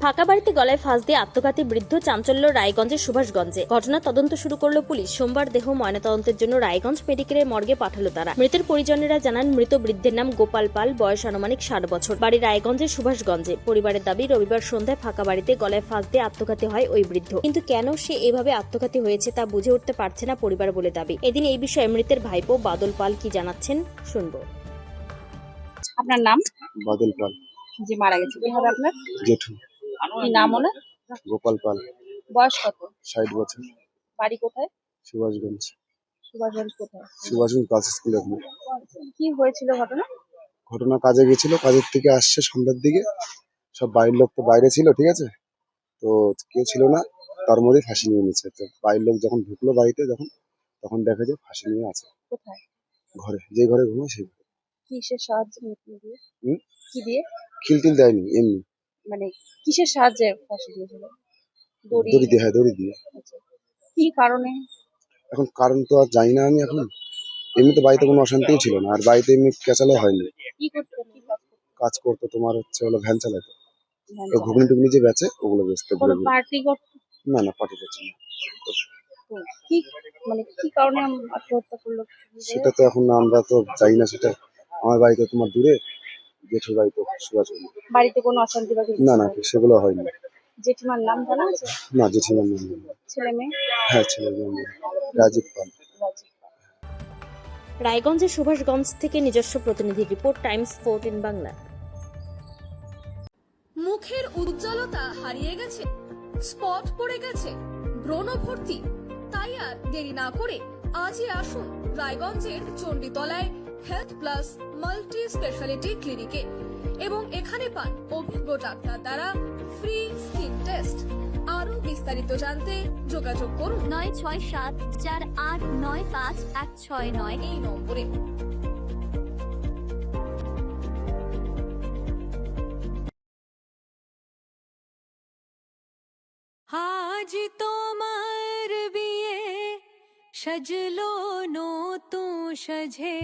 ফাঁকা বাড়িতে গলায় ফাঁস দিয়ে আত্মঘাতী বৃদ্ধ, চাঞ্চল্য রায়গঞ্জের সুভাষগঞ্জে। ঘটনা তদন্ত শুরু করলো পুলিশ। সোমবার দেহ ময়নাতদন্তের জন্য রায়গঞ্জ মেডিকেলের মর্গে পাঠালো তারা। মৃতের পরিজনেরা জানান, মৃত বৃদ্ধের নাম গোপাল পাল, বয়স আনুমানিক 60 বছর, বাড়ি রায়গঞ্জের সুভাষগঞ্জে। পরিবারের দাবি, রবিবার সন্ধ্যায় ফাঁকা বাড়িতে গলায় ফাঁস দিয়ে আত্মঘাতী হয় ওই বৃদ্ধ। কিন্তু কেন সে এভাবে আত্মঘাতী হয়েছে তা বুঝে উঠতে পারছে না পরিবার বলে দাবি। এদিন এই বিষয়ে মৃতের ভাইপো বাদল পাল কি জানাচ্ছেন শুনবো। আপনার নাম? বাদল পাল। যে মারা গেছে কি হবে আপনার? জেঠু। কি নাম ওনার? গোপাল পাল। বয়স কত? 60 বছর। বাড়ি কোথায়? সুভাষগঞ্জ। সুভাষগঞ্জ কোথায়? সুভাষগঞ্জ গার্লস স্কুলের মোড়। কি হয়েছিল ঘটনা? ঘটনা, কাজে গেছিল, কাজের থেকে আসছে সন্ধ্যার দিকে। সব বাড়ির লোক তো বাইরে ছিল, ঠিক আছে, তো কেউ ছিল না, তার মধ্যে ফাঁসি নিয়ে নিচ্ছে। তো বাড়ির লোক যখন ঢুকলো বাড়িতে, তখন দেখা যায় ফাঁসি নিয়ে আছে কোথায়? ঘরে, যে ঘরে ঘুমায় সেই ঘরে। কিসের সাহায্যে মৃত্যু দিয়ে? হুম? কি দিয়ে? খিলটিল দেয়নি, এমনি মানে কিসের সাহায্যে ফাঁসি দিয়েছিল? দড়ি? দড়ি দিয়ে, হ্যাঁ দড়ি দিয়ে। আচ্ছা। কি কারণে? এখন কারণ তো আর জানি না আমি এখন। এমনি তো বাড়িতে কোনো অশান্তিও ছিল না, আর বাড়িতে এমনি কেঁচালো হয়নি। কি করতেন? কি কাজ করতেন? কাজ করতো তোমার হচ্ছে হলো ভ্যান চালাতো, ধ্যান ওই চালাতেন? ঘুগনি টুগনি যে বেচে ওগুলো বেচতে কোনো ঘুরে ঘুরে। পার্টি করতেন? না পার্টি করছে না। তো কি মানে কি কারণে আত্মহত্যা করলো? সেটা তো এখন আমরা তো জানি না সেটা। আমার বাড়িতে তোমার দূরে, জেঠুর বাড়িতে সুভাষগঞ্জ। বাড়িতে কোনো অশান্তি বা কিছু? না সেগুলো হয়নি। জেঠিমার নাম জানা আছে? না, জেঠিমার নাম নেই। ছেলে মেয়ে? হ্যাঁ, ছেলের নাম রাজীব পাল। রাজি। রায়গঞ্জের সুভাষগঞ্জ থেকে নিজস্ব প্রতিনিধি রিপোর্ট, টাইমস 14 বাংলা। মুখের উজ্জ্বলতা হারিয়ে গেছে, স্পট পড়ে গেছে, ব্রণ ভর্তি, তাই আর দেরি না করে আজই আসুন রায়গঞ্জের চণ্ডীতলায় হেলথ প্লাস মাল্টি স্পেশালিটি ক্লিনিকে এবং এখানে পান অভিজ্ঞ ডাক্তার দ্বারা ফ্রি স্কিন টেস্ট। আরো বিস্তারিত জানতে যোগাযোগ করুন 9674895169 এই নম্বরে। আজ তোমার বিয়ে সাজলো নতুন সাজে